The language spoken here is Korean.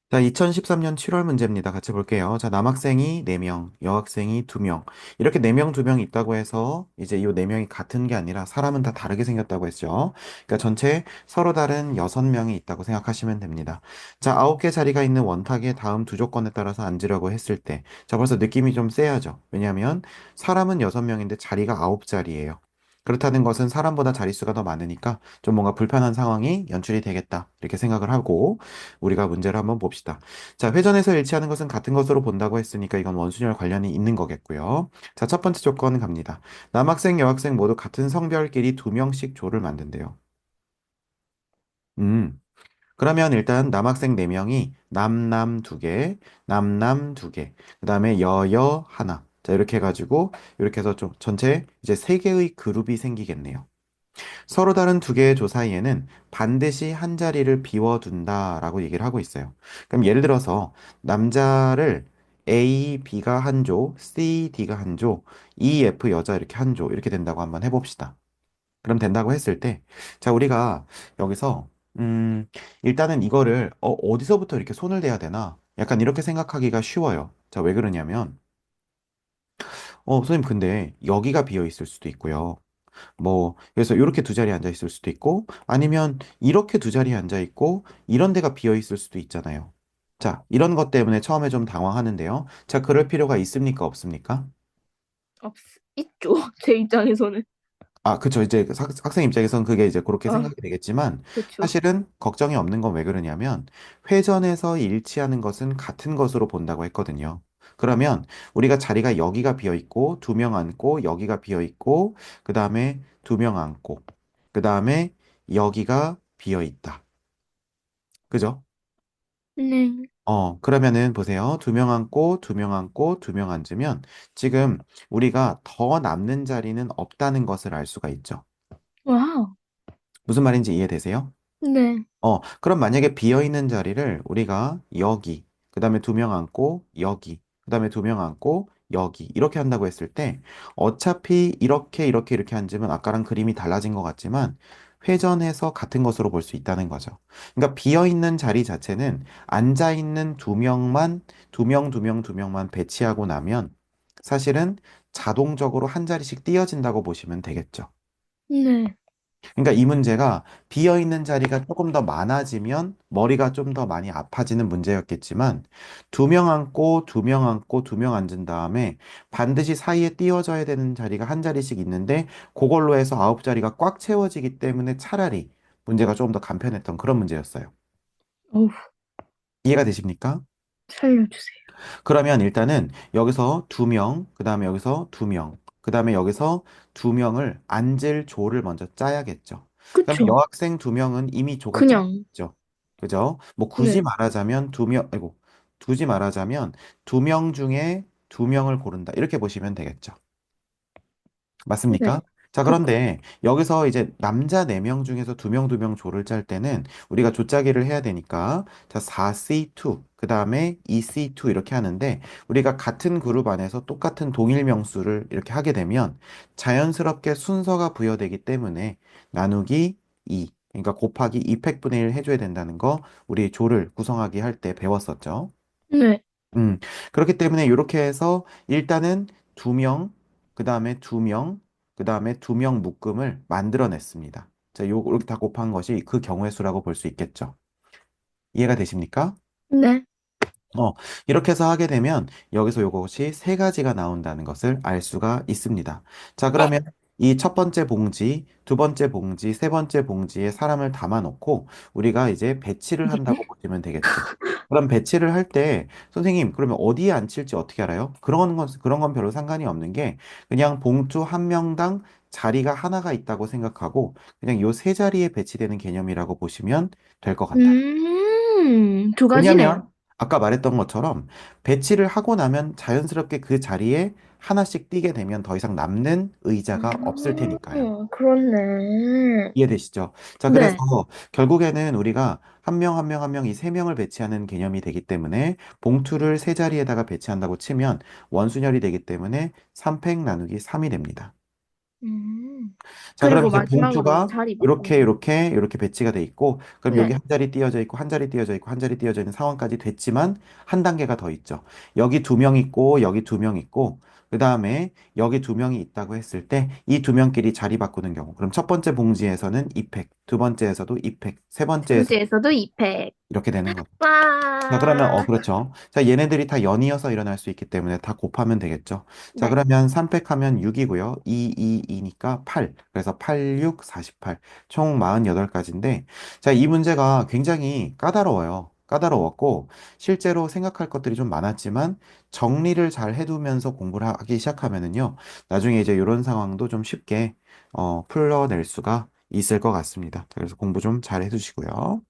자, 2013년 7월 문제입니다. 같이 볼게요. 자, 남학생이 4명, 여학생이 2명. 이렇게 4명, 2명 있다고 해서 이제 이 4명이 같은 게 아니라 사람은 다 다르게 생겼다고 했죠. 그러니까 전체 서로 다른 6명이 있다고 생각하시면 됩니다. 자, 9개 자리가 있는 원탁의 다음 두 조건에 따라서 앉으려고 했을 때, 자, 벌써 느낌이 좀 세야죠. 왜냐하면 사람은 6명인데 자리가 9자리예요. 그렇다는 것은 사람보다 자릿수가 더 많으니까 좀 뭔가 불편한 상황이 연출이 되겠다. 이렇게 생각을 하고 우리가 문제를 한번 봅시다. 자, 회전에서 일치하는 것은 같은 것으로 본다고 했으니까 이건 원순열 관련이 있는 거겠고요. 자, 첫 번째 조건 갑니다. 남학생, 여학생 모두 같은 성별끼리 2명씩 조를 만든대요. 음, 그러면 일단 남학생 4명이 남남 2개, 남남 2개, 그 다음에 여여 하나. 자, 이렇게 해가지고 이렇게 해서 좀 전체 이제 3개의 그룹이 생기겠네요. 서로 다른 2개의 조 사이에는 반드시 한 자리를 비워둔다라고 얘기를 하고 있어요. 그럼 예를 들어서 남자를 A, B가 한 조, C, D가 한 조, E, F 여자 이렇게 한 조, 이렇게 된다고 한번 해봅시다. 그럼 된다고 했을 때, 자, 우리가 여기서, 일단은 이거를, 어디서부터 이렇게 손을 대야 되나? 약간 이렇게 생각하기가 쉬워요. 자, 왜 그러냐면, 선생님, 근데 여기가 비어 있을 수도 있고요. 뭐, 그래서 이렇게 두 자리에 앉아 있을 수도 있고, 아니면 이렇게 두 자리에 앉아 있고, 이런 데가 비어 있을 수도 있잖아요. 자, 이런 것 때문에 처음에 좀 당황하는데요. 자, 그럴 필요가 있습니까? 없습니까? 없, 있죠. 제 입장에서는. 아, 그쵸. 이제 학생 입장에선 그게 이제 그렇게 아, 생각이 되겠지만, 그쵸. 사실은 걱정이 없는 건 왜 그러냐면, 회전에서 일치하는 것은 같은 것으로 본다고 했거든요. 그러면 우리가 자리가 여기가 비어 있고, 2명 앉고, 여기가 비어 있고, 그 다음에 2명 앉고, 그 다음에 여기가 비어 있다. 그죠? 네. 그러면은 보세요. 2명 앉고, 2명 앉고, 2명 앉으면 지금 우리가 더 남는 자리는 없다는 것을 알 수가 있죠. 와우. 무슨 말인지 이해되세요? 네. 그럼 만약에 비어 있는 자리를 우리가 여기, 그 다음에 2명 앉고, 여기, 그 다음에 2명 앉고, 여기, 이렇게 한다고 했을 때, 어차피 이렇게 앉으면 아까랑 그림이 달라진 것 같지만, 회전해서 같은 것으로 볼 수 있다는 거죠. 그러니까 비어 있는 자리 자체는 앉아 있는 2명만, 2명, 2명, 2명만 배치하고 나면, 사실은 자동적으로 한 자리씩 띄어진다고 보시면 되겠죠. 네. 그러니까 이 문제가 비어 있는 자리가 조금 더 많아지면 머리가 좀 더 많이 아파지는 문제였겠지만 2명 앉고 2명 앉고 2명 앉은 다음에 반드시 사이에 띄워져야 되는 자리가 한 자리씩 있는데 그걸로 해서 9자리가 꽉 채워지기 때문에 차라리 문제가 조금 더 간편했던 그런 문제였어요. 어우, 이해가 되십니까? 살려주세요. 그러면 일단은 여기서 2명, 그 다음에 여기서 2명, 그 다음에 여기서 2명을 앉을 조를 먼저 짜야겠죠. 그럼 그쵸. 여학생 2명은 이미 조가 짜 그냥. 있죠. 그죠? 뭐 굳이 네. 말하자면 2명, 아이고, 굳이 말하자면 2명 중에 2명을 고른다. 이렇게 보시면 되겠죠. 네. 맞습니까? 자, 그쵸. 그런데 여기서 이제 남자 4명 중에서 2명, 2명 조를 짤 때는 우리가 조짜기를 해야 되니까 자, 4C2, 그 다음에 2C2 이렇게 하는데 우리가 같은 그룹 안에서 똑같은 동일 명수를 이렇게 하게 되면 자연스럽게 순서가 부여되기 때문에 나누기 2, 그러니까 곱하기 2팩분의 1 해줘야 된다는 거 우리 조를 구성하기 할 때 배웠었죠. 네. 음, 그렇기 때문에 이렇게 해서 일단은 2명, 그 다음에 2명, 그 다음에 2명 묶음을 만들어냈습니다. 자, 요렇게 다 곱한 것이 그 경우의 수라고 볼 수 있겠죠. 이해가 되십니까? 네. 어, 이렇게 해서 하게 되면 여기서 요것이 세 가지가 나온다는 것을 알 수가 있습니다. 자, 그러면 이 첫 번째 봉지, 두 번째 봉지, 세 번째 봉지에 사람을 담아놓고 우리가 이제 배치를 한다고 보시면 되겠죠. 그럼 배치를 할 때 선생님, 그러면 어디에 앉힐지 어떻게 알아요? 그런 건 별로 상관이 없는 게 그냥 봉투 한 명당 자리가 하나가 있다고 생각하고 그냥 요 세 자리에 배치되는 개념이라고 보시면 될 것 같아요. 두 가지네요. 왜냐하면 아까 말했던 것처럼 배치를 하고 나면 자연스럽게 그 자리에 하나씩 뛰게 되면 더 이상 남는 의자가 없을 테니까요. 그렇네. 이해되시죠? 자, 그래서 네. 결국에는 우리가 한 명, 한 명, 한 명 이 세 명을 배치하는 개념이 되기 때문에 봉투를 세 자리에다가 배치한다고 치면 원순열이 되기 때문에 3팩 나누기 3이 됩니다. 음. 자, 그러면 그리고 이제 마지막으로 봉투가 자리 바꾸는 이렇게, 거. 이렇게, 이렇게 배치가 돼 있고, 그럼 여기 네. 한 자리 띄어져 있고, 한 자리 띄어져 있고, 한 자리 띄어져 있는 상황까지 됐지만, 한 단계가 더 있죠. 여기 두 명 있고, 여기 두 명 있고, 그 다음에 여기 두 명이 있다고 했을 때, 이 두 명끼리 자리 바꾸는 경우. 그럼 첫 번째 봉지에서는 2팩, 두 번째에서도 2팩, 세 세 번째에서 번째에서도 2팩. 이렇게 되는 거죠. 자, 그러면, 와. 그렇죠. 자, 얘네들이 다 연이어서 일어날 수 있기 때문에 다 곱하면 되겠죠. 자, 네. 그러면 3팩 하면 6이고요. 2니까 8. 그래서 8, 6, 48. 총 48가지인데, 자, 이 문제가 굉장히 까다로워요. 까다로웠고, 실제로 생각할 것들이 좀 많았지만, 정리를 잘 해두면서 공부를 하기 시작하면은요, 나중에 이제 이런 상황도 좀 쉽게, 풀어낼 수가 있을 것 같습니다. 그래서 공부 좀 잘 해두시고요.